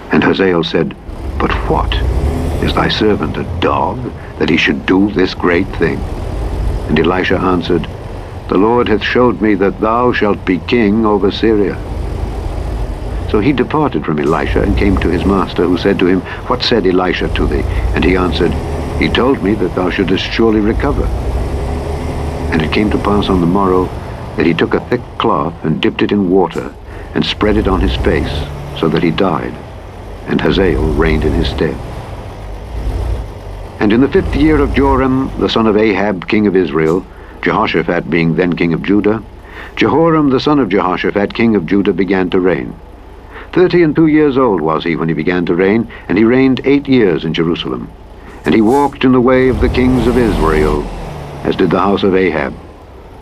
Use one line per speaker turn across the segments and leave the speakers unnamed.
And Hazael said, "But what? Is thy servant a dog, that he should do this great thing?" And Elisha answered, "The Lord hath showed me that thou shalt be king over Syria." So he departed from Elisha and came to his master, who said to him, "What said Elisha to thee?" And he answered, "He told me that thou shouldest surely recover." And it came to pass on the morrow that he took a thick cloth and dipped it in water and spread it on his face, so that he died, and Hazael reigned in his stead. And in the 5th year of Joram, the son of Ahab, king of Israel, Jehoshaphat being then king of Judah, Jehoram, the son of Jehoshaphat, king of Judah, began to reign. 32 years old was he when he began to reign, and he reigned 8 years in Jerusalem. And he walked in the way of the kings of Israel, as did the house of Ahab.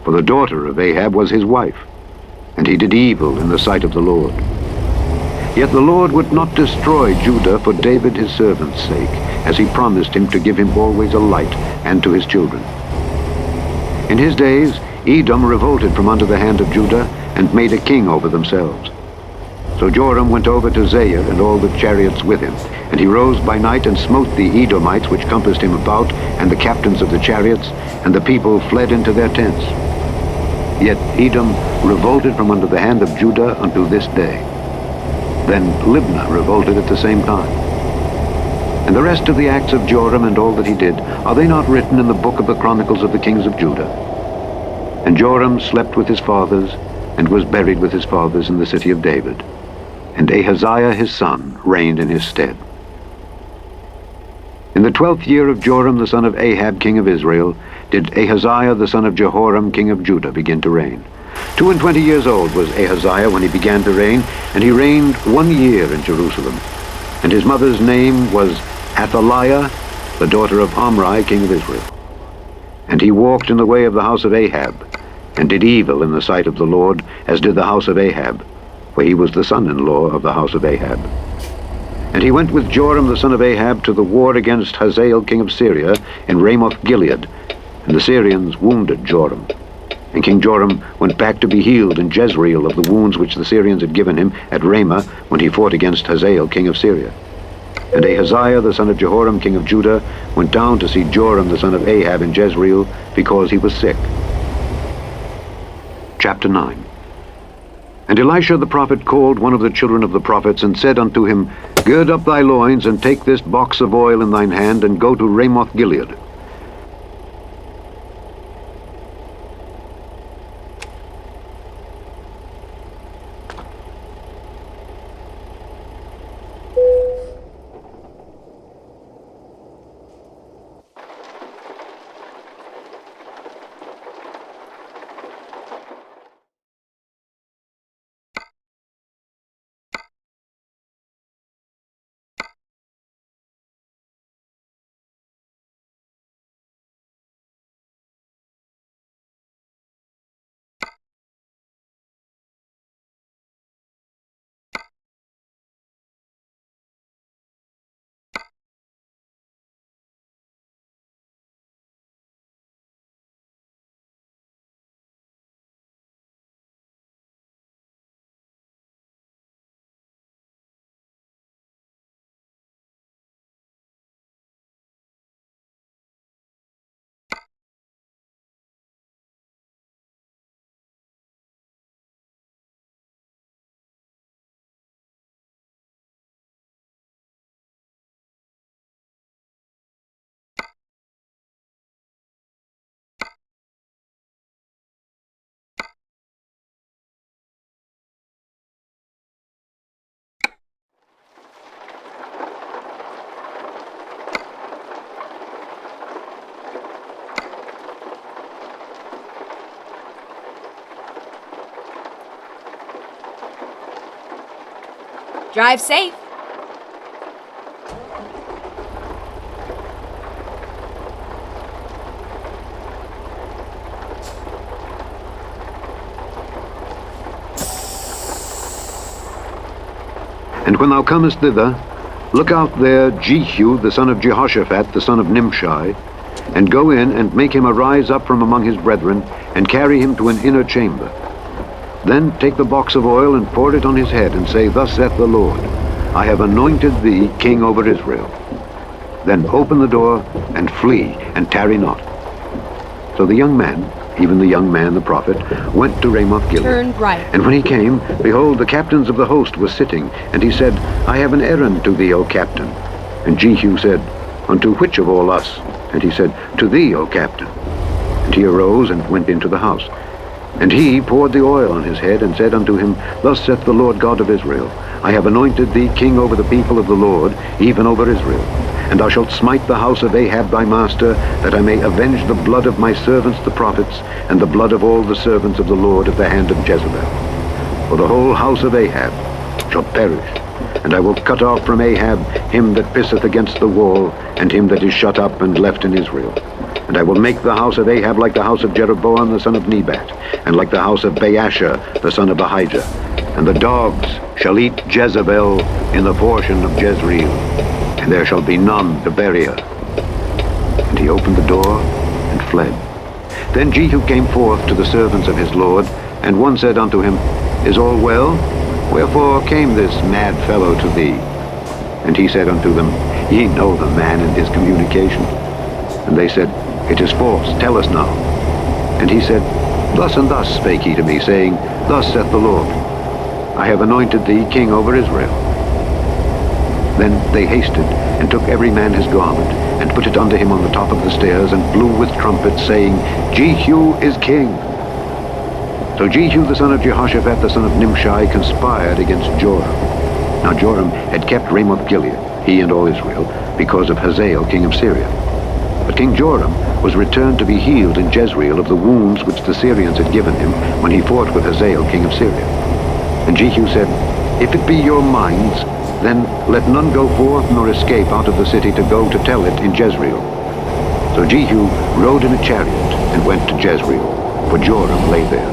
For the daughter of Ahab was his wife, and he did evil in the sight of the Lord. Yet the Lord would not destroy Judah for David his servant's sake, as he promised him to give him always a light, and to his children. In his days Edom revolted from under the hand of Judah, and made a king over themselves. So Joram went over to Zair, and all the chariots with him. And he rose by night, and smote the Edomites which compassed him about, and the captains of the chariots, and the people fled into their tents. Yet Edom revolted from under the hand of Judah unto this day. Then Libnah revolted at the same time. And the rest of the acts of Joram and all that he did, are they not written in the book of the Chronicles of the kings of Judah? And Joram slept with his fathers, and was buried with his fathers in the city of David. And Ahaziah his son reigned in his stead. In the 12th year of Joram the son of Ahab king of Israel, did Ahaziah the son of Jehoram king of Judah begin to reign. 22 years old was Ahaziah when he began to reign, and he reigned 1 year in Jerusalem. And his mother's name was Athaliah, the daughter of Omri, king of Israel. And he walked in the way of the house of Ahab, and did evil in the sight of the Lord, as did the house of Ahab, for he was the son-in-law of the house of Ahab. And he went with Joram the son of Ahab to the war against Hazael king of Syria in Ramoth Gilead, and the Syrians wounded Joram. And King Joram went back to be healed in Jezreel of the wounds which the Syrians had given him at Ramah when he fought against Hazael king of Syria. And Ahaziah the son of Jehoram king of Judah went down to see Joram the son of Ahab in Jezreel, because he was sick. Chapter 9. And Elisha the prophet called one of the children of the prophets, and said unto him, Gird up thy loins, and take this box of oil in thine hand, and go to Ramoth Gilead.
Drive safe.
And when thou comest thither, look out there Jehu the son of Jehoshaphat, the son of Nimshi, and go in and make him arise up from among his brethren, and carry him to an inner chamber. Then take the box of oil and pour it on his head, and say, Thus saith the Lord, I have anointed thee king over Israel. Then open the door, and flee, and tarry not. So the young man, even the young man the prophet, went to Ramoth-Gilead.
Turned right.
And when he came, behold, the captains of the host were sitting, and he said, I have an errand to thee, O captain. And Jehu said, Unto which of all us? And he said, To thee, O captain. And he arose and went into the house. And he poured the oil on his head, and said unto him, Thus saith the Lord God of Israel, I have anointed thee king over the people of the Lord, even over Israel. And thou shalt smite the house of Ahab thy master, that I may avenge the blood of my servants the prophets, and the blood of all the servants of the Lord at the hand of Jezebel. For the whole house of Ahab shall perish, and I will cut off from Ahab him that pisseth against the wall, and him that is shut up and left in Israel. And I will make the house of Ahab like the house of Jeroboam the son of Nebat, and like the house of Baasha the son of Ahijah. And the dogs shall eat Jezebel in the portion of Jezreel, and there shall be none to bury her. And he opened the door and fled. Then Jehu came forth to the servants of his lord, and one said unto him, Is all well? Wherefore came this mad fellow to thee? And he said unto them, Ye know the man and his communication. And they said, It is false, tell us now. And he said, Thus and thus spake he to me, saying, Thus saith the Lord, I have anointed thee king over Israel. Then they hasted, and took every man his garment, and put it unto him on the top of the stairs, and blew with trumpets, saying, Jehu is king. So Jehu the son of Jehoshaphat the son of Nimshi conspired against Joram. Now Joram had kept Ramoth-Gilead, he and all Israel, because of Hazael king of Syria. But King Joram was returned to be healed in Jezreel of the wounds which the Syrians had given him when he fought with Hazael king of Syria. And Jehu said, If it be your minds, then let none go forth nor escape out of the city to go to tell it in Jezreel. So Jehu rode in a chariot and went to Jezreel, for Joram lay there.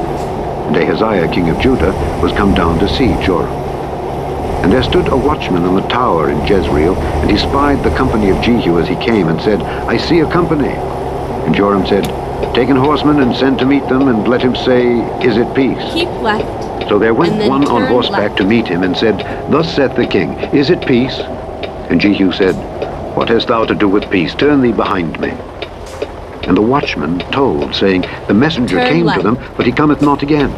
And Ahaziah king of Judah was come down to see Joram. And there stood a watchman on the tower in Jezreel, and he spied the company of Jehu as he came, and said, I see a company. And Joram said, Take an horseman and send to meet them, and let him say, Is it peace?
Keep left.
So there went one on horseback
left
to meet him, and said, Thus saith the king, Is it peace? And Jehu said, What hast thou to do with peace? Turn thee behind me. And the watchman told, saying, The messenger came to them, but he cometh not again.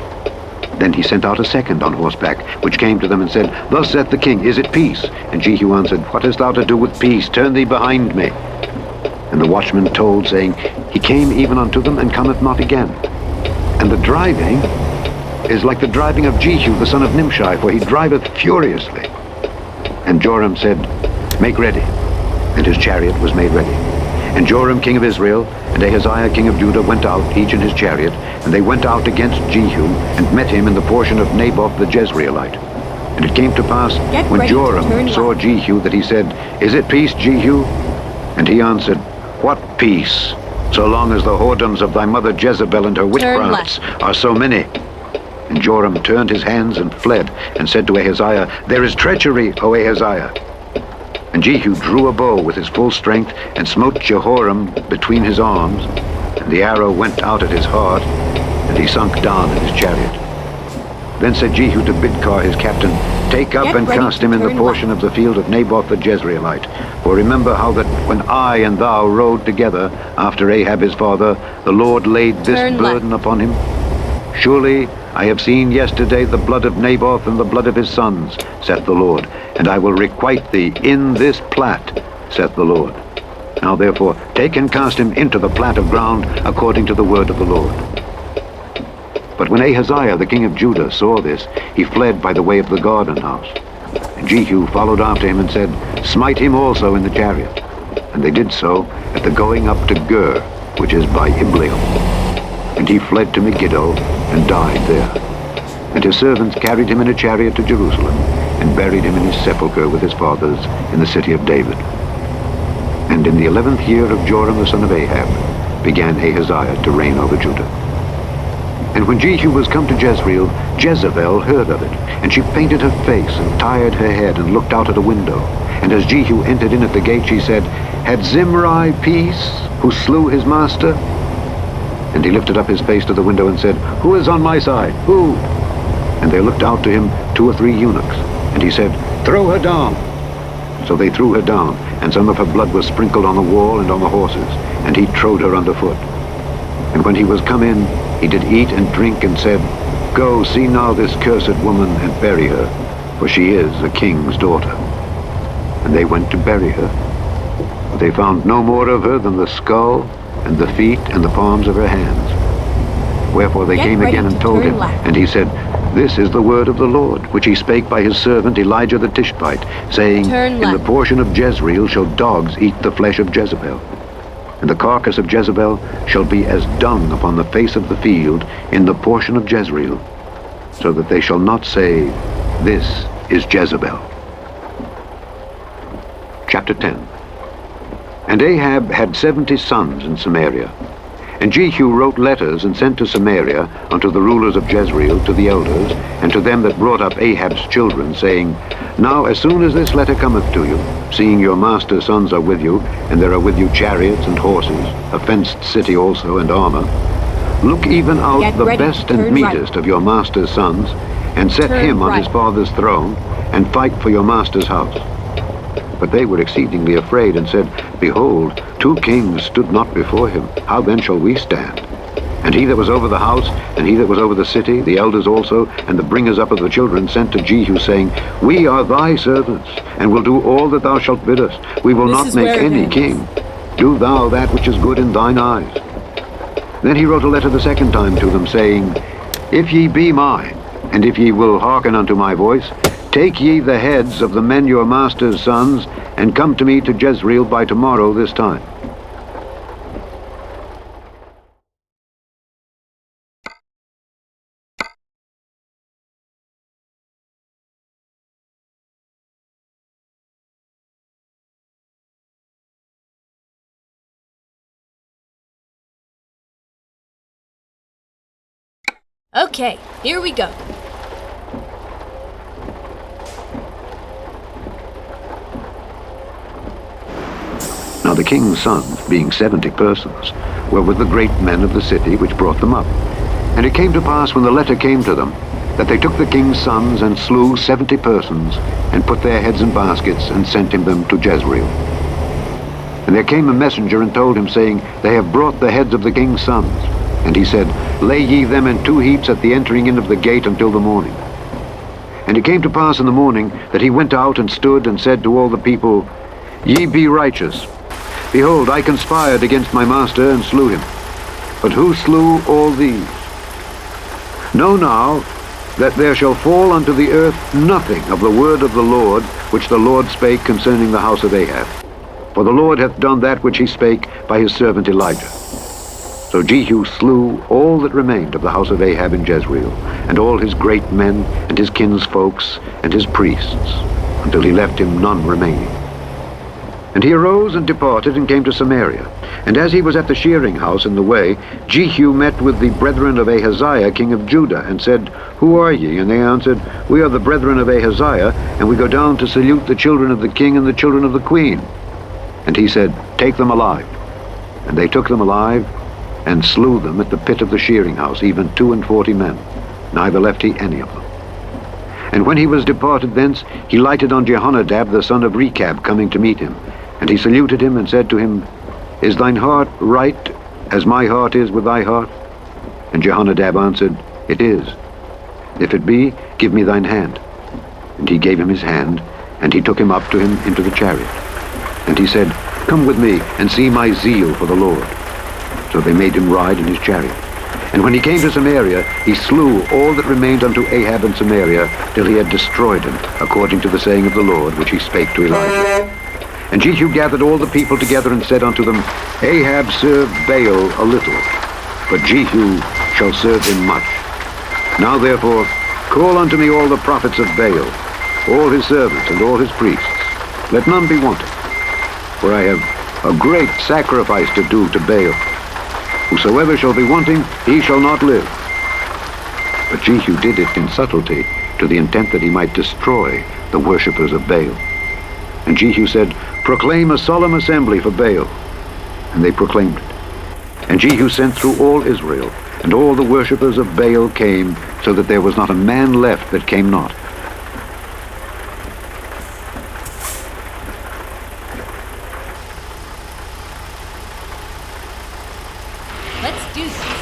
Then he sent out a second on horseback, which came to them and said, Thus saith the king, Is it peace? And Jehu answered, What hast thou to do with peace? Turn thee behind me. And the watchman told, saying, He came even unto them, and cometh not again. And the driving is like the driving of Jehu the son of Nimshi, for he driveth furiously. And Joram said, Make ready. And his chariot was made ready. And Joram king of Israel and Ahaziah king of Judah went out, each in his chariot, and they went out against Jehu, and met him in the portion of Naboth the Jezreelite. And it came to pass, when Joram saw Jehu, that he said, Is it peace, Jehu? And he answered, What peace, so long as the whoredoms of thy mother Jezebel and her witchcrafts are so many? And Joram turned his hands and fled, and said to Ahaziah, There is treachery, O Ahaziah. And Jehu drew a bow with his full strength, and smote Jehoram between his arms, and the arrow went out at his heart, and he sunk down in his chariot. Then said Jehu to Bidkar his captain, Take up and cast him in the portion of the field of Naboth the Jezreelite. For remember how that when I and thou rode together after Ahab his father, the Lord laid this burden upon him. Surely I have seen yesterday the blood of Naboth and the blood of his sons, saith the Lord, and I will requite thee in this plat, saith the Lord. Now therefore take and cast him into the plat of ground according to the word of the Lord. But when Ahaziah the king of Judah saw this, he fled by the way of the garden house. And Jehu followed after him and said, Smite him also in the chariot. And they did so at the going up to Gur, which is by Ibleam. And he fled to Megiddo and died there. And his servants carried him in a chariot to Jerusalem, and buried him in his sepulchre with his fathers in the city of David. And in the 11th year of Joram the son of Ahab began Ahaziah to reign over Judah. And when Jehu was come to Jezreel, Jezebel heard of it, and she painted her face and tired her head and looked out at a window. And as Jehu entered in at the gate, she said, Had Zimri peace, who slew his master? And he lifted up his face to the window and said, Who is on my side? Who? And there looked out to him 2 or 3 eunuchs. And he said, Throw her down. So they threw her down, and some of her blood was sprinkled on the wall and on the horses, and he trode her underfoot. And when he was come in, he did eat and drink, and said, Go, see now this cursed woman, and bury her, for she is a king's daughter. And they went to bury her. But they found no more of her than the skull, and the feet, and the palms of her hands. Wherefore they came again and told him, and he said, This is the word of the Lord, which he spake by his servant Elijah the Tishbite, saying, In the portion of Jezreel shall dogs eat the flesh of Jezebel. And the carcass of Jezebel shall be as dung upon the face of the field in the portion of Jezreel, so that they shall not say, This is Jezebel. Chapter 10. And Ahab had 70 sons in Samaria. And Jehu wrote letters and sent to Samaria unto the rulers of Jezreel, to the elders, and to them that brought up Ahab's children, saying, Now as soon as this letter cometh to you, seeing your master's sons are with you, and there are with you chariots and horses, a fenced city also, and armor, look even out the best and meetest of your master's sons, and set him on his father's throne, and fight for your master's house. But they were exceedingly afraid, and said, Behold, 2 kings stood not before him. How then shall we stand? And he that was over the house, and he that was over the city, the elders also, and the bringers up of the children, sent to Jehu, saying, We are thy servants, and will do all that thou shalt bid us. We will not make any king. Do thou that which is good in thine eyes. Then he wrote a letter the second time to them, saying, If ye be mine, and if ye will hearken unto my voice, take ye the heads of the men your master's sons, and come to me to Jezreel by tomorrow this time.
Okay, here we go.
Now the king's sons, being 70 persons, were with the great men of the city which brought them up. And it came to pass, when the letter came to them, that they took the king's sons and slew 70 persons, and put their heads in baskets, and sent him them to Jezreel. And there came a messenger and told him, saying, They have brought the heads of the king's sons. And he said, Lay ye them in 2 heaps at the entering in of the gate until the morning. And it came to pass in the morning that he went out and stood and said to all the people, Ye be righteous. Behold, I conspired against my master and slew him. But who slew all these? Know now that there shall fall unto the earth nothing of the word of the Lord, which the Lord spake concerning the house of Ahab. For the Lord hath done that which he spake by his servant Elijah. So Jehu slew all that remained of the house of Ahab in Jezreel, and all his great men, and his kinsfolks, and his priests, until he left him none remaining. And he arose and departed, and came to Samaria. And as he was at the shearing house in the way, Jehu met with the brethren of Ahaziah, king of Judah, and said, Who are ye? And they answered, We are the brethren of Ahaziah, and we go down to salute the children of the king and the children of the queen. And he said, Take them alive. And they took them alive, and slew them at the pit of the shearing house, even 42 men, neither left he any of them. And when he was departed thence, he lighted on Jehonadab the son of Rechab, coming to meet him. And he saluted him, and said to him, Is thine heart right, as my heart is with thy heart? And Jehonadab answered, It is. If it be, give me thine hand. And he gave him his hand, and he took him up to him into the chariot. And he said, Come with me, and see my zeal for the Lord. So they made him ride in his chariot. And when he came to Samaria, he slew all that remained unto Ahab in Samaria, till he had destroyed him, according to the saying of the Lord, which he spake to Elijah. And Jehu gathered all the people together, and said unto them, Ahab served Baal a little, but Jehu shall serve him much. Now therefore, call unto me all the prophets of Baal. all his servants and all his priests. Let none be wanting. For I have a great sacrifice to do to Baal. Whosoever shall be wanting, he shall not live. But Jehu did it in subtlety, to the intent that he might destroy the worshippers of Baal. And Jehu said, Proclaim a solemn assembly for Baal. And they proclaimed it. And Jehu sent through all Israel, and all the worshippers of Baal came, so that there was not a man left that came not.
Let's do this.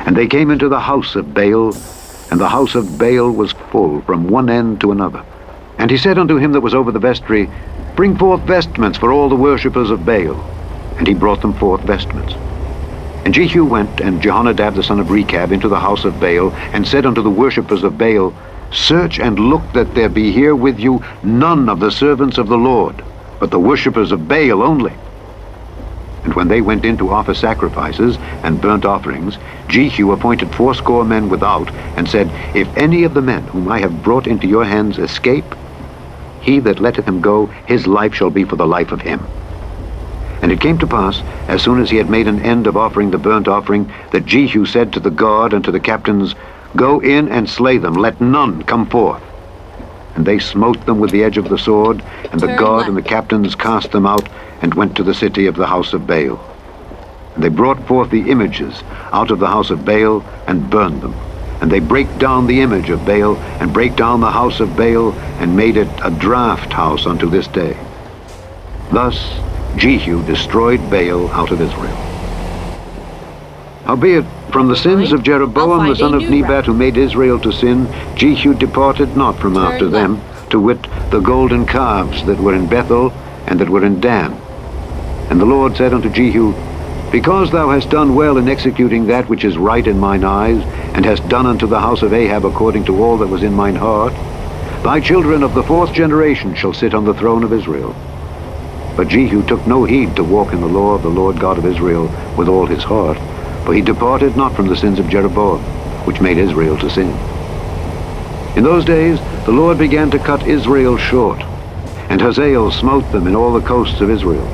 And they came into the house of Baal, and the house of Baal was full from one end to another. And he said unto him that was over the vestry, Bring forth vestments for all the worshippers of Baal. And he brought them forth vestments. And Jehu went, and Jehonadab the son of Rechab, into the house of Baal, and said unto the worshippers of Baal, Search and look that there be here with you none of the servants of the Lord, but the worshippers of Baal only. And when they went in to offer sacrifices and burnt offerings, Jehu appointed 80 men without, and said, If any of the men whom I have brought into your hands escape, he that letteth him go, his life shall be for the life of him. And it came to pass, as soon as he had made an end of offering the burnt offering, that Jehu said to the guard and to the captains, Go in and slay them, let none come forth. And they smote them with the edge of the sword, and the guard and the captains cast them out, and went to the city of the house of Baal. And they brought forth the images out of the house of Baal, and burned them. And they brake down the image of Baal, and brake down the house of Baal, and made it a draught house unto this day. Thus Jehu destroyed Baal out of Israel. Howbeit, from the sins of Jeroboam the son of Nebat, who made Israel to sin, Jehu departed not from after them, to wit, the golden calves that were in Bethel, and that were in Dan. And the Lord said unto Jehu, Because thou hast done well in executing that which is right in mine eyes, and hast done unto the house of Ahab according to all that was in mine heart, thy children of the 4th generation shall sit on the throne of Israel. But Jehu took no heed to walk in the law of the Lord God of Israel with all his heart, for he departed not from the sins of Jeroboam, which made Israel to sin. In those days the Lord began to cut Israel short, and Hazael smote them in all the coasts of Israel,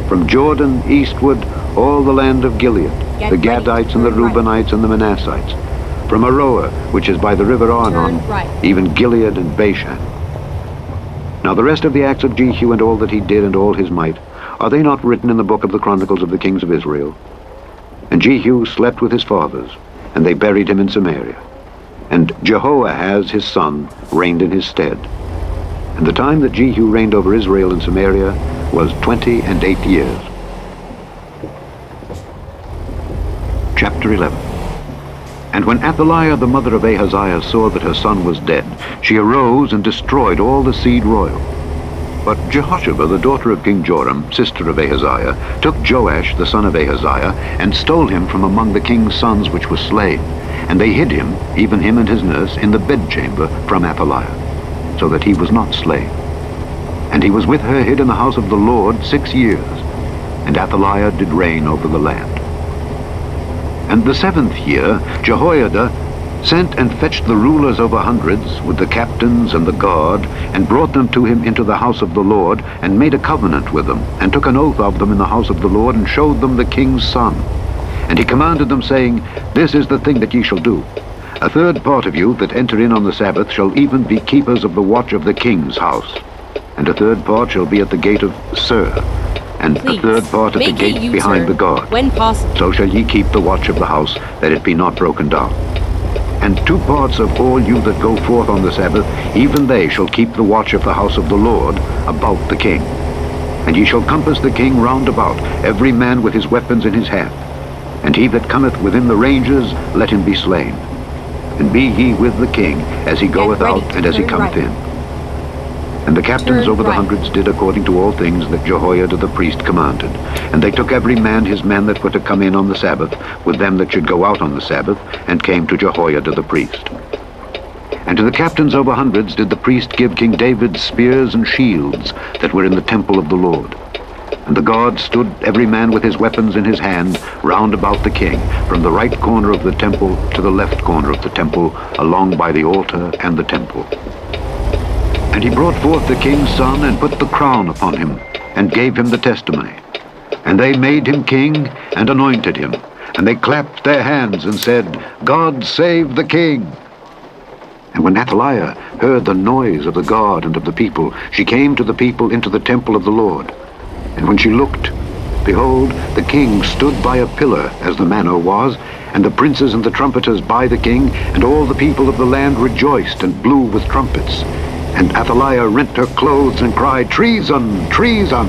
from Jordan eastward all the land of Gilead, the Gadites and the Reubenites and the Manassites, from Aroer, which is by the river Arnon, even Gilead and Bashan. Now the rest of the acts of Jehu and all that he did and all his might, are they not written in the book of the Chronicles of the kings of Israel? And Jehu slept with his fathers, and they buried him in Samaria. And Jehoahaz his son reigned in his stead. And the time that Jehu reigned over Israel in Samaria was 28 years. Chapter 11. And when Athaliah the mother of Ahaziah saw that her son was dead, she arose and destroyed all the seed royal. But Jehoshaphat, the daughter of King Joram, sister of Ahaziah, took Joash the son of Ahaziah, and stole him from among the king's sons which were slain. And they hid him, even him and his nurse, in the bedchamber from Athaliah, so that he was not slain. And he was with her hid in the house of the Lord 6 years, and Athaliah did reign over the land. And the 7th year Jehoiada sent and fetched the rulers over hundreds, with the captains and the guard, and brought them to him into the house of the Lord, and made a covenant with them, and took an oath of them in the house of the Lord, and showed them the king's son. And he commanded them, saying, This is the thing that ye shall do. A third part of you that enter in on the Sabbath shall even be keepers of the watch of the king's house. And a third part shall be at the gate of Sir, and
Please,
a third part at the
make a
gate behind
U-turn
the guard.
when possible.
So shall ye keep the watch of the house, that it be not broken down. And 2 parts of all you that go forth on the Sabbath, even they shall keep the watch of the house of the Lord about the king. And ye shall compass the king round about, every man with his weapons in his hand. And he that cometh within the ranges, let him be slain. And be ye with the king, as he goeth out, and as he cometh in. And the captains over the hundreds did according to all things that Jehoiada the priest commanded. And they took every man his men that were to come in on the Sabbath, with them that should go out on the Sabbath, and came to Jehoiada the priest. And to the captains over hundreds did the priest give King David spears and shields that were in the temple of the Lord. And the guard stood every man with his weapons in his hand round about the king, from the right corner of the temple to the left corner of the temple, along by the altar and the temple. And he brought forth the king's son, and put the crown upon him, and gave him the testimony. And they made him king, and anointed him. And they clapped their hands, and said, God save the king. And when Athaliah heard the noise of the guard and of the people, she came to the people into the temple of the Lord. And when she looked, behold, the king stood by a pillar, as the manner was, and the princes and the trumpeters by the king, and all the people of the land rejoiced and blew with trumpets. And Athaliah rent her clothes and cried, Treason! Treason!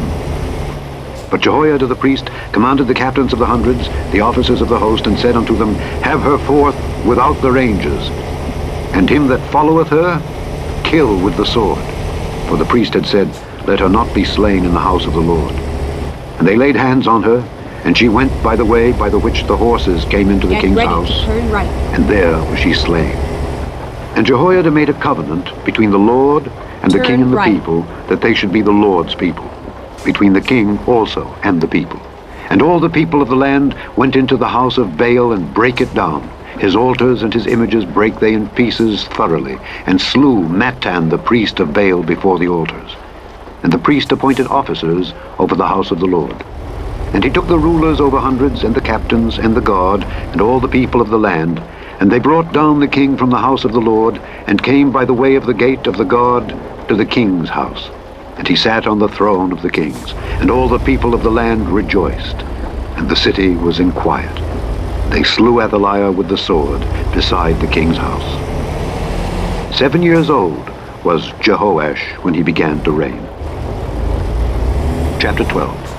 But Jehoiada the priest commanded the captains of the hundreds, the officers of the host, and said unto them, Have her forth without the ranges, and him that followeth her, kill with the sword. For the priest had said, Let her not be slain in the house of the Lord. And they laid hands on her, and she went by the way by the which the horses came into the
Get
king's
ready
house,
to turn right.
and there was she slain. And Jehoiada made a covenant between the Lord and the king and the people, that they should be the Lord's people, between the king also and the people. And all the people of the land went into the house of Baal, and brake it down. His altars and his images brake they in pieces thoroughly, and slew Mattan the priest of Baal before the altars. And the priest appointed officers over the house of the Lord. And he took the rulers over hundreds, and the captains, and the guard, and all the people of the land, and they brought down the king from the house of the Lord, and came by the way of the gate of the guard to the king's house. And he sat on the throne of the kings, and all the people of the land rejoiced, and the city was in quiet. They slew Athaliah with the sword beside the king's house. 7 years old was Jehoash when he began to reign. Chapter 12.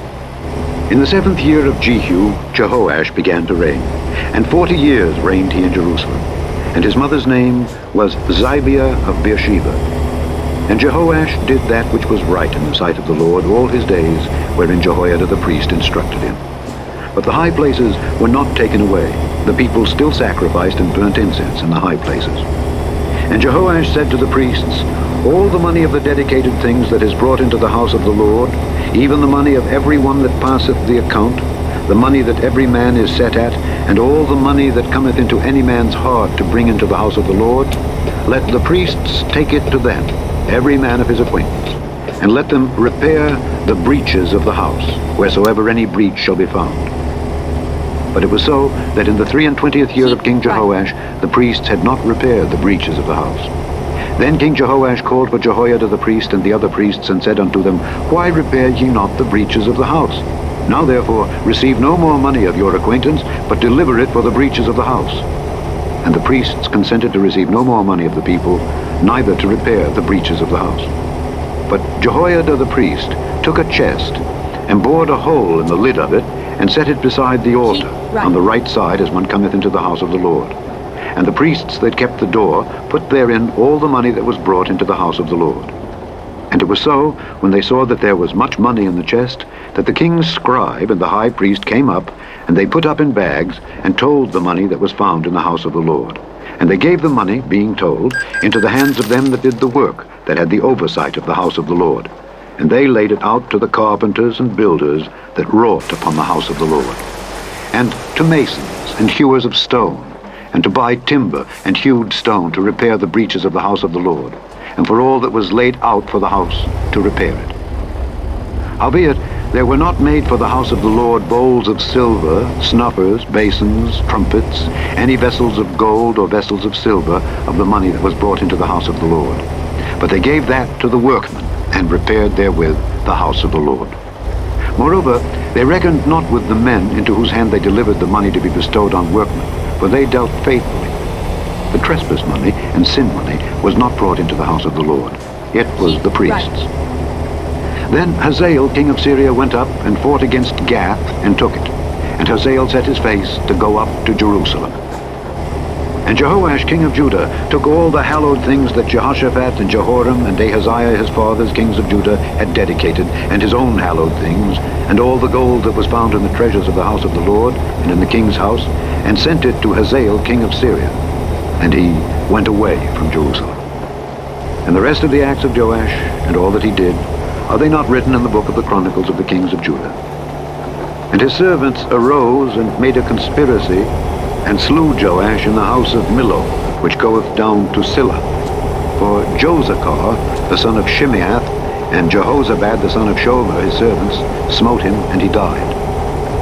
In the 7th year of Jehu, Jehoash began to reign, and 40 years reigned he in Jerusalem. And his mother's name was Zibiah of Beersheba. And Jehoash did that which was right in the sight of the Lord all his days, wherein Jehoiada the priest instructed him. But the high places were not taken away. The people still sacrificed and burnt incense in the high places. And Jehoash said to the priests, All the money of the dedicated things that is brought into the house of the Lord, even the money of every one that passeth the account, the money that every man is set at, and all the money that cometh into any man's heart to bring into the house of the Lord, let the priests take it to them, every man of his acquaintance, and let them repair the breaches of the house, wheresoever any breach shall be found. But it was so that in the 23rd year of King Jehoash, the priests had not repaired the breaches of the house. Then King Jehoash called for Jehoiada the priest and the other priests, and said unto them, Why repair ye not the breaches of the house? Now therefore receive no more money of your acquaintance, but deliver it for the breaches of the house. And the priests consented to receive no more money of the people, neither to repair the breaches of the house. But Jehoiada the priest took a chest, and bored a hole in the lid of it, and set it beside the altar, on the right side as one cometh into the house of the Lord. And the priests that kept the door put therein all the money that was brought into the house of the Lord. And And it was so, when they saw that there was much money in the chest, that the king's scribe and the high priest came up, and they put up in bags, and told the money that was found in the house of the Lord. And they gave the money, being told, into the hands of them that did the work, that had the oversight of the house of the Lord. And they laid it out to the carpenters and builders that wrought upon the house of the Lord, and to masons and hewers of stone, and to buy timber and hewed stone to repair the breaches of the house of the Lord, and for all that was laid out for the house to repair it. Howbeit, there were not made for the house of the Lord bowls of silver, snuffers, basins, trumpets, any vessels of gold or vessels of silver of the money that was brought into the house of the Lord. But they gave that to the workmen, and repaired therewith the house of the Lord. Moreover, they reckoned not with the men into whose hand they delivered the money to be bestowed on workmen, for they dealt faithfully. The trespass money and sin money was not brought into the house of the Lord, it was the priests. Then Hazael, king of Syria, went up and fought against Gath and took it. And Hazael set his face to go up to Jerusalem. And Jehoash, king of Judah, took all the hallowed things that Jehoshaphat and Jehoram and Ahaziah his fathers, kings of Judah, had dedicated, and his own hallowed things, and all the gold that was found in the treasures of the house of the Lord, and in the king's house, and sent it to Hazael, king of Syria. And he went away from Jerusalem. And the rest of the acts of Joash, and all that he did, are they not written in the book of the Chronicles of the kings of Judah? And his servants arose and made a conspiracy, and slew Joash in the house of Millo, which goeth down to Silla. For Josachar, the son of Shimeath, and Jehozabad, the son of Shomer, his servants, smote him, and he died.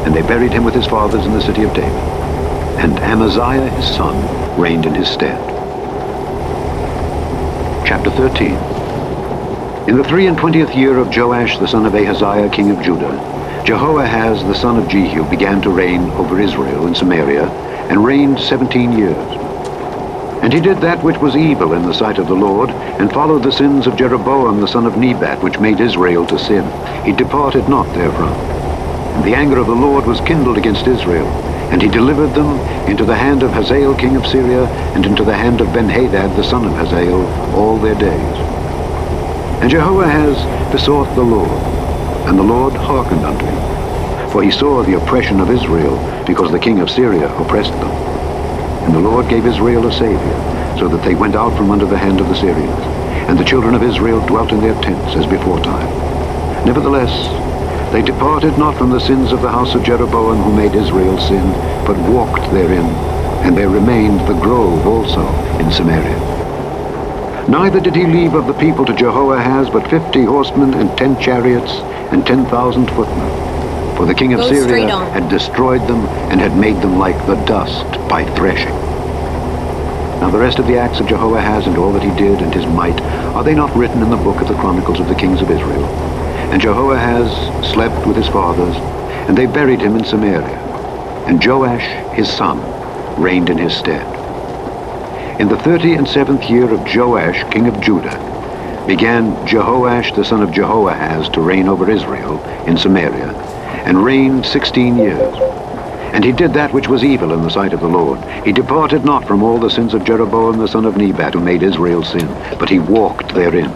And they buried him with his fathers in the city of David. And Amaziah his son reigned in his stead. Chapter 13. In the 23rd year of Joash the son of Ahaziah, king of Judah, Jehoahaz the son of Jehu began to reign over Israel in Samaria, and reigned 17 years. And he did that which was evil in the sight of the Lord, and followed the sins of Jeroboam the son of Nebat, which made Israel to sin. He departed not therefrom. And the anger of the Lord was kindled against Israel, and he delivered them into the hand of Hazael king of Syria, and into the hand of Benhadad the son of Hazael all their days. And Jehoahaz besought the Lord, and the Lord hearkened unto him. For he saw the oppression of Israel, because the king of Syria oppressed them. And the Lord gave Israel a Savior, so that they went out from under the hand of the Syrians. And the children of Israel dwelt in their tents as beforetime. Nevertheless, they departed not from the sins of the house of Jeroboam, who made Israel sin, but walked therein. And there remained the grove also in Samaria. Neither did he leave of the people to Jehoahaz but 50 horsemen and 10 chariots and 10,000 footmen. For the king of Syria had destroyed them and had made them like the dust by threshing. Now the rest of the acts of Jehoahaz and all that he did and his might, are they not written in the book of the Chronicles of the kings of Israel? And Jehoahaz slept with his fathers, and they buried him in Samaria. And Joash his son reigned in his stead. In the 37th year of Joash king of Judah began Jehoash the son of Jehoahaz to reign over Israel in Samaria, and reigned 16 years. And he did that which was evil in the sight of the Lord. He departed not from all the sins of Jeroboam the son of Nebat, who made Israel sin, but he walked therein.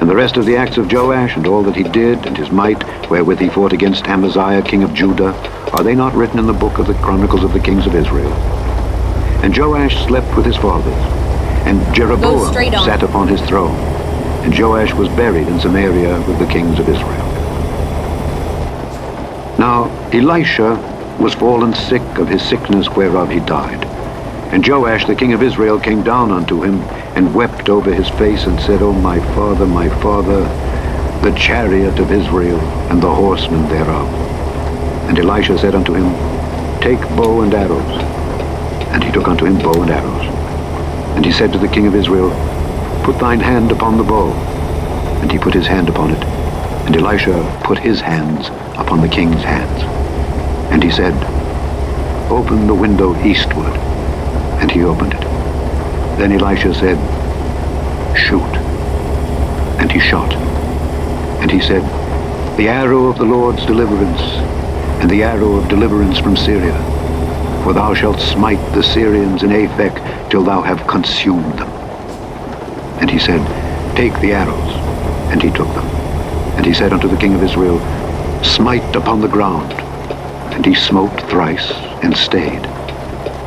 And the rest of the acts of Joash, and all that he did, and his might, wherewith he fought against Amaziah king of Judah, are they not written in the book of the Chronicles of the kings of Israel? And Joash slept with his fathers, and Jeroboam sat upon his throne, and Joash was buried in Samaria with the kings of Israel. Now Elisha was fallen sick of his sickness whereof he died. And Joash the king of Israel came down unto him, and wept over his face, and said, O my father, the chariot of Israel, and the horsemen thereof. And Elisha said unto him, Take bow and arrows. And he took unto him bow and arrows. And he said to the king of Israel, Put thine hand upon the bow. And he put his hand upon it. And Elisha put his hands upon the king's hands. And he said, Open the window eastward. And he opened it. Then Elisha said, Shoot. And he shot. And he said, The arrow of the Lord's deliverance, and the arrow of deliverance from Syria. For thou shalt smite the Syrians in Aphek till thou have consumed them. And he said, Take the arrows. And he took them. And he said unto the king of Israel, Smite upon the ground. And he smote thrice, and stayed.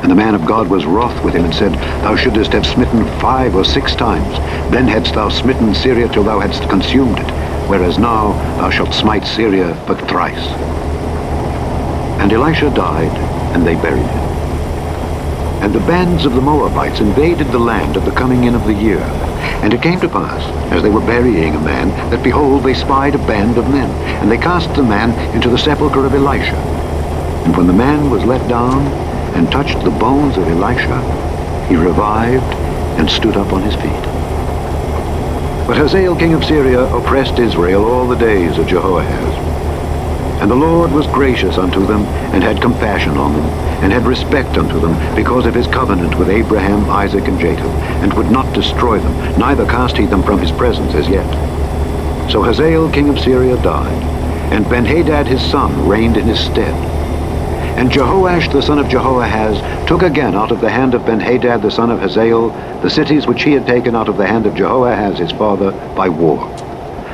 And the man of God was wroth with him, and said, Thou shouldest have smitten 5 or 6 times. Then hadst thou smitten Syria till thou hadst consumed it, whereas now thou shalt smite Syria but thrice. And Elisha died, and they buried him. And the bands of the Moabites invaded the land at the coming in of the year. And it came to pass, as they were burying a man, that behold, they spied a band of men, and they cast the man into the sepulchre of Elisha. And when the man was let down, and touched the bones of Elisha, he revived, and stood up on his feet. But Hazael king of Syria oppressed Israel all the days of Jehoahaz. And the Lord was gracious unto them, and had compassion on them, and had respect unto them, because of his covenant with Abraham, Isaac, and Jacob, and would not destroy them, neither cast he them from his presence as yet. So Hazael king of Syria died, and Benhadad his son reigned in his stead. And Jehoash the son of Jehoahaz took again out of the hand of Benhadad the son of Hazael the cities which he had taken out of the hand of Jehoahaz his father by war.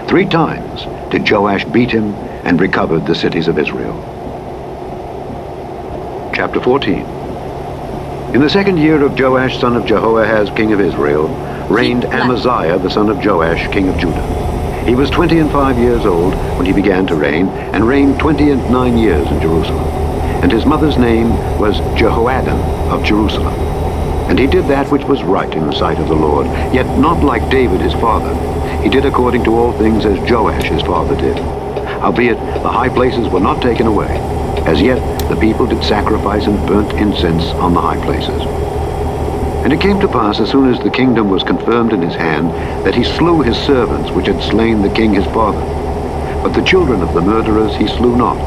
3 times did Joash beat him, and recovered the cities of Israel. Chapter 14. In the 2nd year of Joash son of Jehoahaz king of Israel, reigned Amaziah the son of Joash king of Judah. He was 25 years old when he began to reign, and reigned 29 years in Jerusalem. And his mother's name was Jehoaddin of Jerusalem. And he did that which was right in the sight of the Lord, yet not like David his father. He did according to all things as Joash his father did. Howbeit the high places were not taken away. As yet the people did sacrifice and burnt incense on the high places. And it came to pass, as soon as the kingdom was confirmed in his hand, that he slew his servants which had slain the king his father. But the children of the murderers he slew not,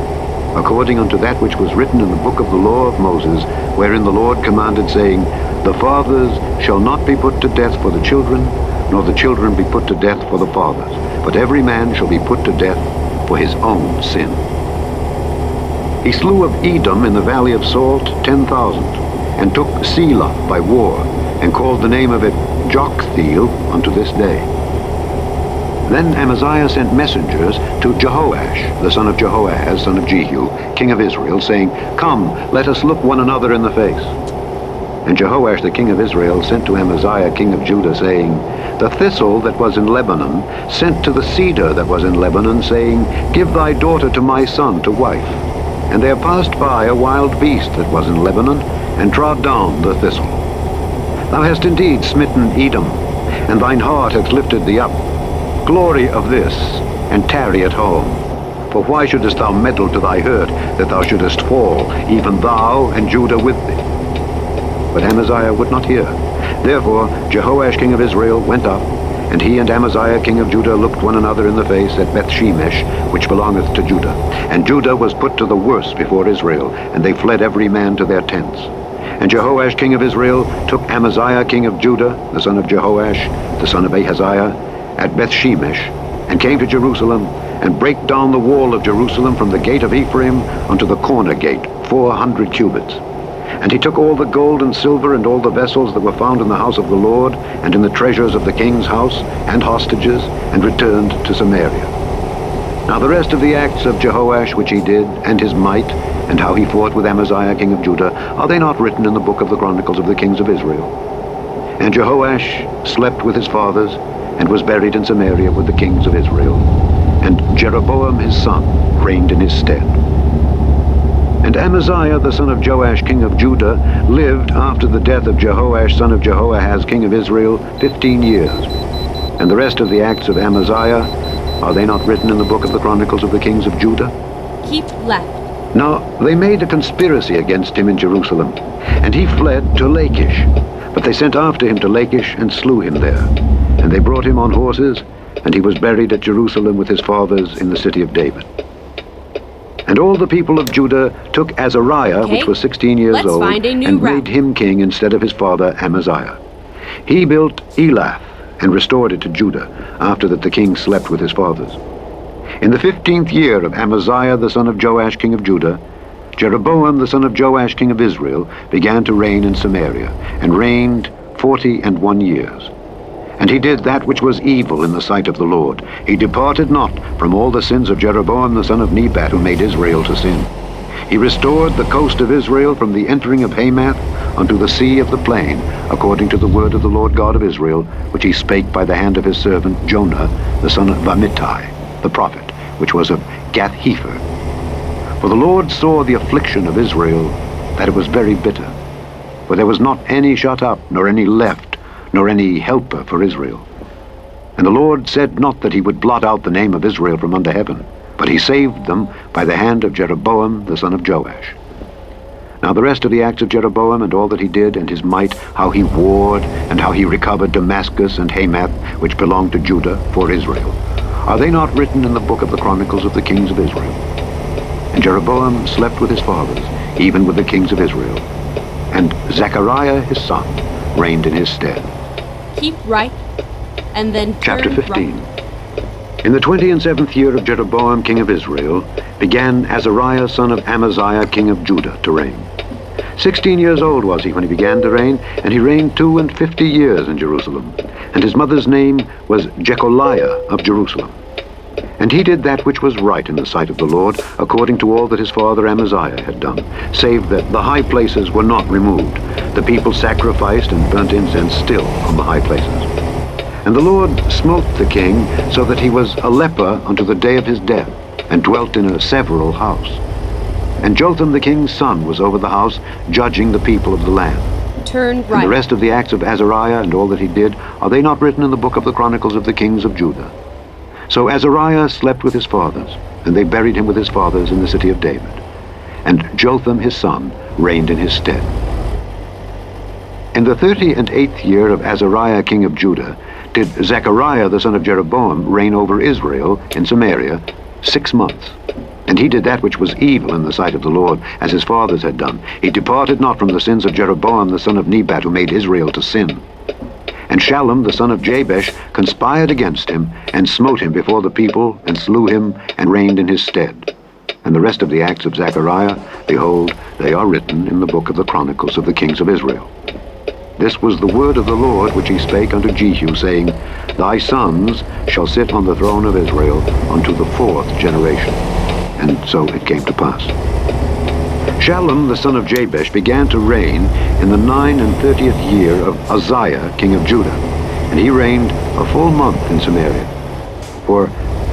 according unto that which was written in the book of the law of Moses, wherein the Lord commanded, saying, The fathers shall not be put to death for the children, nor the children be put to death for the fathers, but every man shall be put to death for his own sin. He slew of Edom in the valley of Salt 10,000, and took Selah by war, and called the name of it Joktheel unto this day. Then Amaziah sent messengers to Jehoash, the son of Jehoahaz, son of Jehu, king of Israel, saying, Come, let us look one another in the face. And Jehoash the king of Israel sent to Amaziah king of Judah, saying, The thistle that was in Lebanon sent to the cedar that was in Lebanon, saying, Give thy daughter to my son to wife. And there passed by a wild beast that was in Lebanon, and trod down the thistle. Thou hast indeed smitten Edom, and thine heart hath lifted thee up. Glory of this, and tarry at home. For why shouldest thou meddle to thy hurt, that thou shouldest fall, even thou and Judah with thee? But Amaziah would not hear. Therefore Jehoash king of Israel went up, and he and Amaziah king of Judah looked one another in the face at Bethshemesh, which belongeth to Judah. And Judah was put to the worse before Israel, and they fled every man to their tents. And Jehoash king of Israel took Amaziah king of Judah, the son of Jehoash, the son of Ahaziah, at Bethshemesh, and came to Jerusalem, and brake down the wall of Jerusalem from the gate of Ephraim unto the corner gate, 400 cubits. And he took all the gold and silver and all the vessels that were found in the house of the Lord, and in the treasures of the king's house, and hostages, and returned to Samaria. Now the rest of the acts of Jehoash which he did, and his might, and how he fought with Amaziah king of Judah, are they not written in the book of the Chronicles of the kings of Israel? And Jehoash slept with his fathers, and was buried in Samaria with the kings of Israel. And Jeroboam his son reigned in his stead. And Amaziah the son of Joash king of Judah lived after the death of Jehoash son of Jehoahaz king of Israel 15 years. And the rest of the acts of Amaziah, are they not written in the book of the Chronicles of the kings of Judah?
Keep left.
Now they made a conspiracy against him in Jerusalem, and he fled to Lachish. But they sent after him to Lachish, and slew him there. And they brought him on horses, and he was buried at Jerusalem with his fathers in the city of David. And all the people of Judah took Azariah, which was 16 years old, and made him king instead of his father Amaziah. He built Elath, and restored it to Judah, after that the king slept with his fathers. In the 15th year of Amaziah the son of Joash king of Judah, Jeroboam the son of Joash king of Israel began to reign in Samaria, and reigned 41 years. And he did that which was evil in the sight of the Lord. He departed not from all the sins of Jeroboam the son of Nebat, who made Israel to sin. He restored the coast of Israel from the entering of Hamath unto the sea of the plain, according to the word of the Lord God of Israel, which he spake by the hand of his servant Jonah, the son of Amittai, the prophet, which was of Gath-hepher. For the Lord saw the affliction of Israel, that it was very bitter. For there was not any shut up, nor any left, nor any helper for Israel. And the Lord said not that he would blot out the name of Israel from under heaven, but he saved them by the hand of Jeroboam the son of Joash. Now the rest of the acts of Jeroboam, and all that he did, and his might, how he warred, and how he recovered Damascus and Hamath, which belonged to Judah, for Israel, are they not written in the book of the Chronicles of the kings of Israel? And Jeroboam slept with his fathers, even with the kings of Israel. And Zechariah his son reigned in his stead.
Keep right, and then turn
Chapter 15.
right.
In the 27th year of Jeroboam king of Israel began Azariah son of Amaziah king of Judah to reign. 16 years old was he when he began to reign, and he reigned 52 years in Jerusalem. And his mother's name was Jecholiah of Jerusalem. And he did that which was right in the sight of the Lord, according to all that his father Amaziah had done, save that the high places were not removed. The people sacrificed and burnt incense still on the high places. And the Lord smote the king, so that he was a leper unto the day of his death, and dwelt in a several house. And Jotham the king's son was over the house, judging the people of the land.
Turn right.
And the rest of the acts of Azariah and all that he did, are they not written in the book of the Chronicles of the kings of Judah? So Azariah slept with his fathers, and they buried him with his fathers in the city of David. And Jotham his son reigned in his stead. In the 38th year of Azariah king of Judah did Zechariah the son of Jeroboam reign over Israel in Samaria 6 months. And he did that which was evil in the sight of the Lord, as his fathers had done. He departed not from the sins of Jeroboam the son of Nebat, who made Israel to sin. And Shallum the son of Jabesh conspired against him, and smote him before the people, and slew him, and reigned in his stead. And the rest of the acts of Zechariah, behold, they are written in the book of the Chronicles of the kings of Israel. This was the word of the Lord which he spake unto Jehu, saying, Thy sons shall sit on the throne of Israel unto the 4th generation. And so it came to pass. Shallum the son of Jabesh began to reign in the 39th year of Uzziah king of Judah, and he reigned a full month in Samaria. For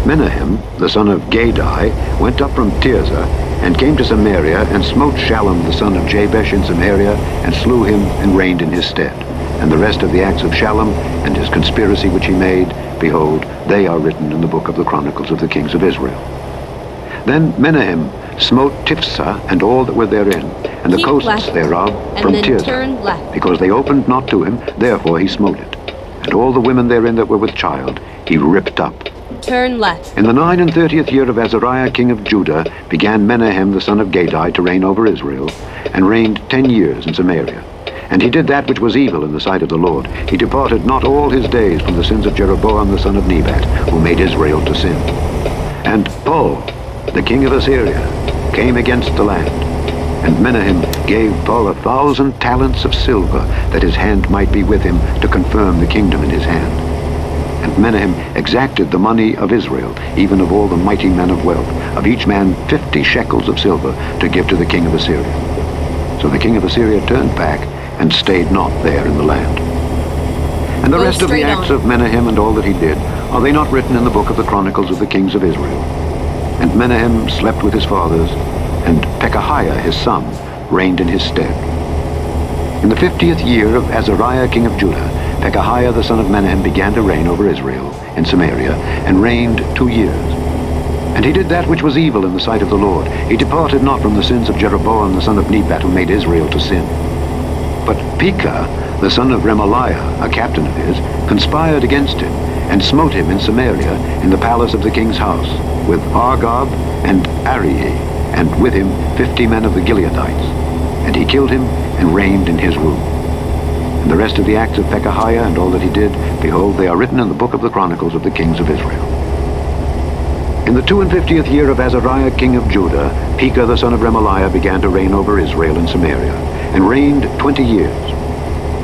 Menahem the son of Gadai went up from Tirzah, and came to Samaria, and smote Shallum the son of Jabesh in Samaria, and slew him, and reigned in his stead. And the rest of the acts of Shallum, and his conspiracy which he made, behold, they are written in the book of the Chronicles of the kings of Israel. Then Menahem smote Tiphsah and all that were therein, and the
Keep
coasts
left,
thereof
and
from
then
Tirzah,
turn left.
because they opened not to him, therefore he smote it. And all the women therein that were with child he ripped up.
Turn left.
In the 39th year of Azariah king of Judah began Menahem the son of Gadai to reign over Israel, and reigned 10 years in Samaria. And he did that which was evil in the sight of the Lord. He departed not all his days from the sins of Jeroboam the son of Nebat, who made Israel to sin. And Pul, the king of Assyria, came against the land. And Menahem gave Pul 1,000 talents of silver, that his hand might be with him to confirm the kingdom in his hand. And Menahem exacted the money of Israel, even of all the mighty men of wealth, of each man 50 shekels of silver, to give to the king of Assyria. So the king of Assyria turned back, and stayed not there in the land. And the
Go
rest of the
straight
acts
on.
of Menahem and all that he did, are they not written in the book of the Chronicles of the kings of Israel? And Menahem slept with his fathers, and Pekahiah his son reigned in his stead. In the 50th year of Azariah king of Judah, Pekahiah the son of Menahem began to reign over Israel in Samaria, and reigned 2 years. And he did that which was evil in the sight of the Lord. He departed not from the sins of Jeroboam the son of Nebat, who made Israel to sin. But Pekah the son of Remaliah, a captain of his, conspired against him, and smote him in Samaria, in the palace of the king's house, with Argob and Arii, and with him 50 men of the Gileadites. And he killed him, and reigned in his room. And the rest of the acts of Pekahiah and all that he did, behold, they are written in the book of the Chronicles of the kings of Israel. In the 52nd year of Azariah king of Judah, Pekah the son of Remaliah began to reign over Israel in Samaria, and reigned 20 years.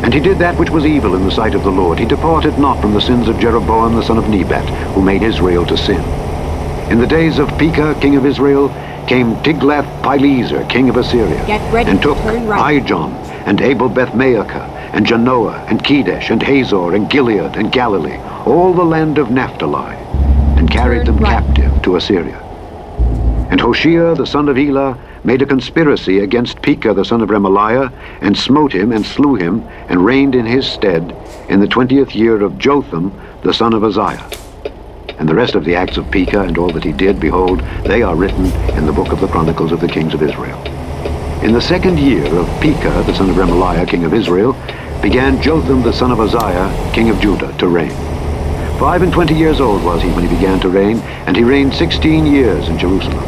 And he did that which was evil in the sight of the Lord. He departed not from the sins of Jeroboam the son of Nebat, who made Israel to sin. In the days of Pekah, king of Israel, came Tiglath-Pileser, king of Assyria, and took Ijon, and Abel-Beth-Maachah, and Janoah, and Kedesh, and Hazor, and Gilead, and Galilee, all the land of Naphtali, and carried them captive to Assyria. And Hoshea the son of Elah made a conspiracy against Pekah the son of Remaliah, and smote him, and slew him, and reigned in his stead in the 20th year of Jotham the son of Uzziah. And the rest of the acts of Pekah and all that he did, behold, they are written in the book of the Chronicles of the kings of Israel. In the 2nd year of Pekah the son of Remaliah, king of Israel, began Jotham the son of Uzziah, king of Judah, to reign. 25 years old was he when he began to reign, and he reigned 16 years in Jerusalem.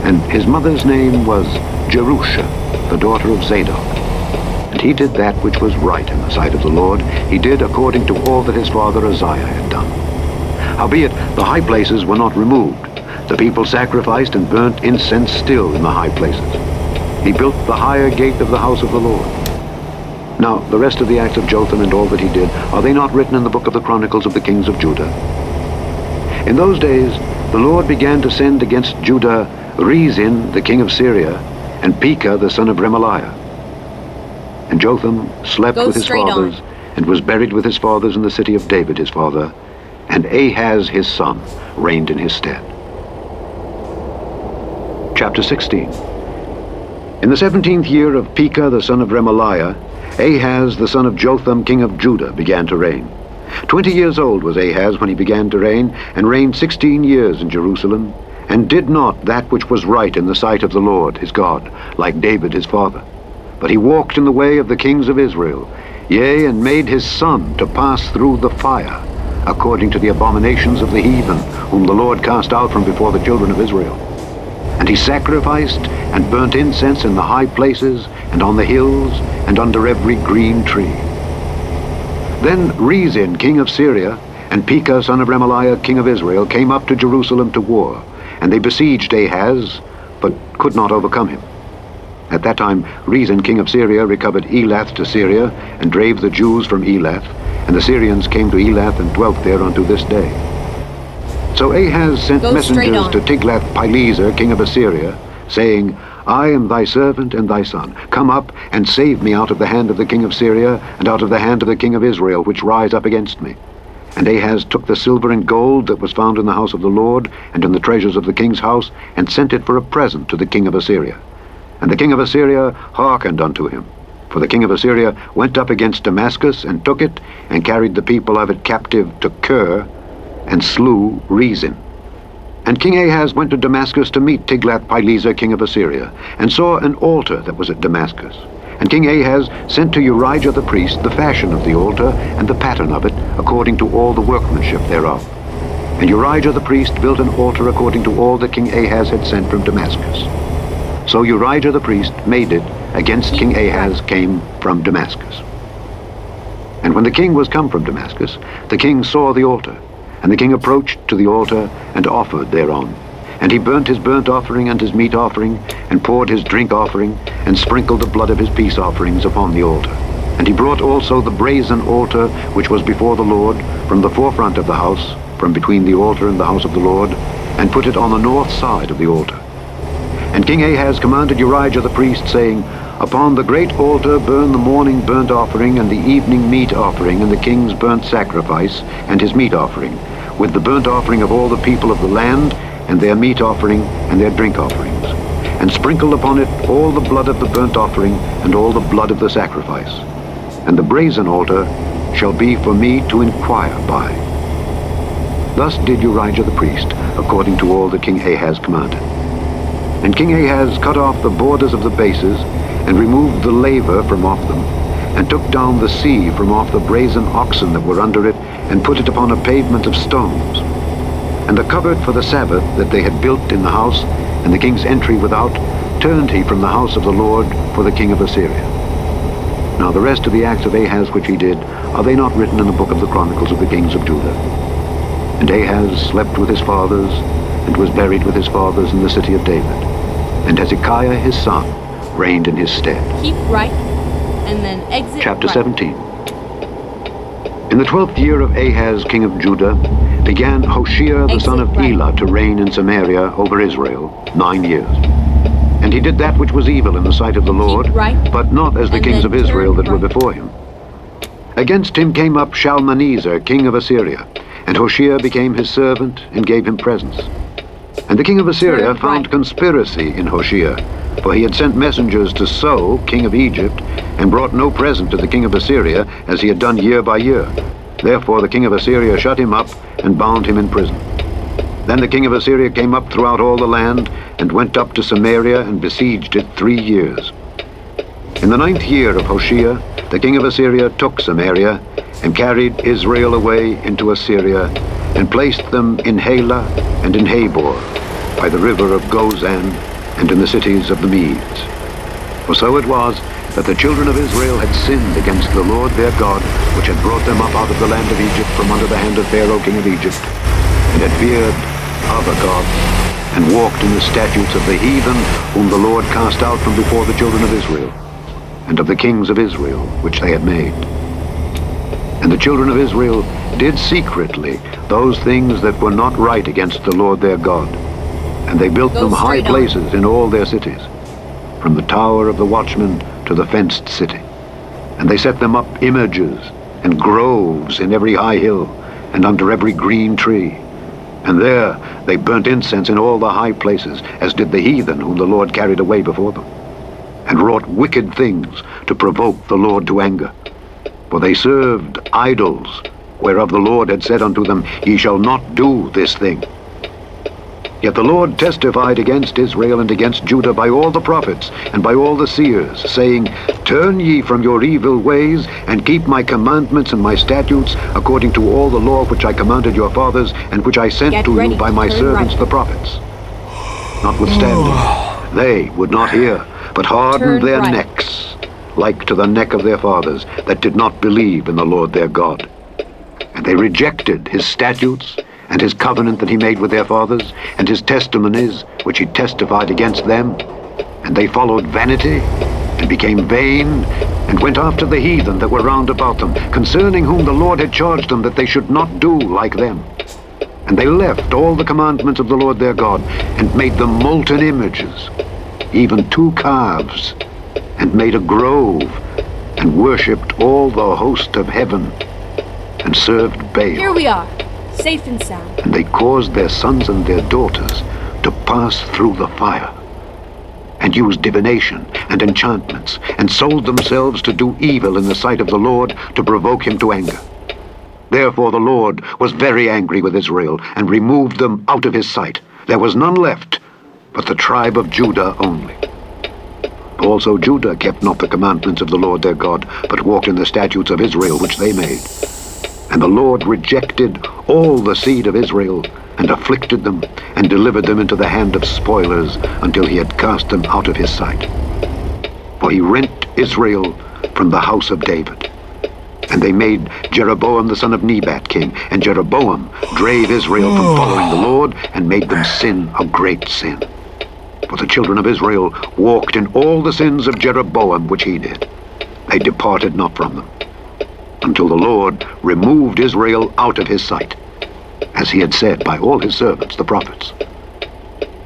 And his mother's name was Jerusha, the daughter of Zadok. And he did that which was right in the sight of the Lord. He did according to all that his father Uzziah had done. Howbeit the high places were not removed. The people sacrificed and burnt incense still in the high places. He built the higher gate of the house of the Lord. Now the rest of the acts of Jotham and all that he did, are they not written in the book of the Chronicles of the kings of Judah? In those days the Lord began to send against Judah Rezin the king of Syria, and Pekah the son of Remaliah. And Jotham slept with his fathers, and was buried with his fathers in the city of David his father, and Ahaz his son reigned in his stead. Chapter 16. In the 17th year of Pekah the son of Remaliah, Ahaz the son of Jotham king of Judah began to reign. 20 years old was Ahaz when he began to reign, and reigned 16 years in Jerusalem, and did not that which was right in the sight of the Lord his God, like David his father. But he walked in the way of the kings of Israel, yea, and made his son to pass through the fire, according to the abominations of the heathen, whom the Lord cast out from before the children of Israel. And he sacrificed and burnt incense in the high places, and on the hills, and under every green tree. Then Rezin king of Syria, and Pekah son of Remaliah king of Israel, came up to Jerusalem to war, and they besieged Ahaz, but could not overcome him. At that time Rezin king of Syria recovered Elath to Syria, and drave the Jews from Elath, and the Syrians came to Elath and dwelt there unto this day. So Ahaz sent messengers to Tiglath-Pileser king of Assyria, saying, I am thy servant and thy son. Come up and save me out of the hand of the king of Syria, and out of the hand of the king of Israel, which rise up against me. And Ahaz took the silver and gold that was found in the house of the Lord, and in the treasures of the king's house, and sent it for a present to the king of Assyria. And the king of Assyria hearkened unto him. For the king of Assyria went up against Damascus, and took it, and carried the people of it captive to Kir, and slew Rezin. And King Ahaz went to Damascus to meet Tiglath-Pileser king of Assyria, and saw an altar that was at Damascus. And King Ahaz sent to Urijah the priest the fashion of the altar, and the pattern of it, according to all the workmanship thereof. And Urijah the priest built an altar according to all that King Ahaz had sent from Damascus. So Urijah the priest made it against King Ahaz came from Damascus. And when the king was come from Damascus, the king saw the altar, and the king approached to the altar, and offered thereon. And he burnt his burnt offering and his meat offering, and poured his drink offering, and sprinkled the blood of his peace offerings upon the altar. And he brought also the brazen altar which was before the Lord, from the forefront of the house, from between the altar and the house of the Lord, and put it on the north side of the altar. And King Ahaz commanded Urijah the priest, saying, Upon the great altar burn the morning burnt offering, and the evening meat offering, and the king's burnt sacrifice, and his meat offering, with the burnt offering of all the people of the land, and their meat offering, and their drink offerings. And sprinkle upon it all the blood of the burnt offering, and all the blood of the sacrifice. And the brazen altar shall be for me to inquire by. Thus did Urijah the priest, according to all that King Ahaz commanded. And King Ahaz cut off the borders of the bases, and removed the laver from off them, and took down the sea from off the brazen oxen that were under it, and put it upon a pavement of stones. And the cupboard for the Sabbath that they had built in the house, and the king's entry without, turned he from the house of the Lord for the king of Assyria. Now the rest of the acts of Ahaz which he did, are they not written in the book of the Chronicles of the kings of Judah? And Ahaz slept with his fathers, and was buried with his fathers in the city of David. And Hezekiah his son reigned in his stead.
Keep right, and then exit
Chapter
right.
17. In the 12th year of Ahaz, king of Judah, began Hoshea the son of
Exit right.
Elah to reign in Samaria over Israel 9 years. And he did that which was evil in the sight of the Lord,
right,
but not as the
and
kings
then
of Israel
turn
that were
right.
before him. Against him came up Shalmaneser, king of Assyria, and Hoshea became his servant and gave him presents. And the king of Assyria
Turn
found
right.
conspiracy in Hoshea, for he had sent messengers to So, king of Egypt, and brought no present to the king of Assyria, as he had done year by year. Therefore the king of Assyria shut him up and bound him in prison. Then the king of Assyria came up throughout all the land, and went up to Samaria and besieged it 3 years. In the 9th year of Hoshea, the king of Assyria took Samaria, and carried Israel away into Assyria, and placed them in Halah and in Habor, by the river of Gozan, and in the cities of the Medes. For so it was that the children of Israel had sinned against the Lord their God, which had brought them up out of the land of Egypt from under the hand of Pharaoh king of Egypt, and had feared other gods, and walked in the statutes of the heathen, whom the Lord cast out from before the children of Israel, and of the kings of Israel, which they had made. And the children of Israel did secretly those things that were not right against the Lord their God, and they built
Go
them high
straight on.
places in all their cities, from the tower of the watchman to the fenced city. And they set them up images and groves in every high hill, and under every green tree. And there they burnt incense in all the high places, as did the heathen whom the Lord carried away before them, and wrought wicked things to provoke the Lord to anger. For they served idols, whereof the Lord had said unto them, Ye shall not do this thing. Yet the Lord testified against Israel and against Judah by all the prophets and by all the seers, saying, Turn ye from your evil ways, and keep my commandments and my statutes, according to all the law which I commanded your fathers, and which I sent
Get
to
ready
you by
to
my
turn
servants
right.
the prophets. Notwithstanding, they would not hear, but hardened
Turn
their
right.
necks, like to the neck of their fathers, that did not believe in the Lord their God. And they rejected his statutes, and his covenant that he made with their fathers, and his testimonies which he testified against them. And they followed vanity, and became vain, and went after the heathen that were round about them, concerning whom the Lord had charged them that they should not do like them. And they left all the commandments of the Lord their God, and made them molten images, even 2 calves, and made a grove, and worshipped all the host of heaven, and served Baal.
Here we are, safe and sound.
And they caused their sons and their daughters to pass through the fire, and used divination and enchantments, and sold themselves to do evil in the sight of the Lord, to provoke him to anger. Therefore the Lord was very angry with Israel, and removed them out of his sight. There was none left, but the tribe of Judah only. Also Judah kept not the commandments of the Lord their God, but walked in the statutes of Israel which they made. And the Lord rejected all the seed of Israel, and afflicted them, and delivered them into the hand of spoilers, until he had cast them out of his sight. For he rent Israel from the house of David. And they made Jeroboam the son of Nebat king, and Jeroboam drave Israel from following the Lord, and made them sin a great sin. For the children of Israel walked in all the sins of Jeroboam which he did. They departed not from them, until the Lord removed Israel out of his sight, as he had said by all his servants the prophets.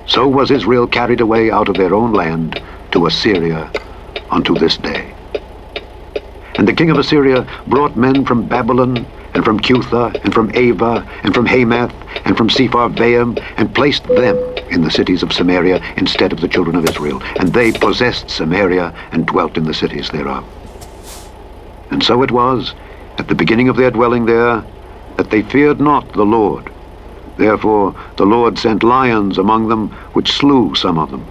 So was Israel carried away out of their own land to Assyria unto this day. And the king of Assyria brought men from Babylon, and from Cutha, and from Ava, and from Hamath, and from Sepharvaim, and placed them in the cities of Samaria instead of the children of Israel. And they possessed Samaria, and dwelt in the cities thereof. And so it was, at the beginning of their dwelling there, that they feared not the Lord. Therefore the Lord sent lions among them, which slew some of them.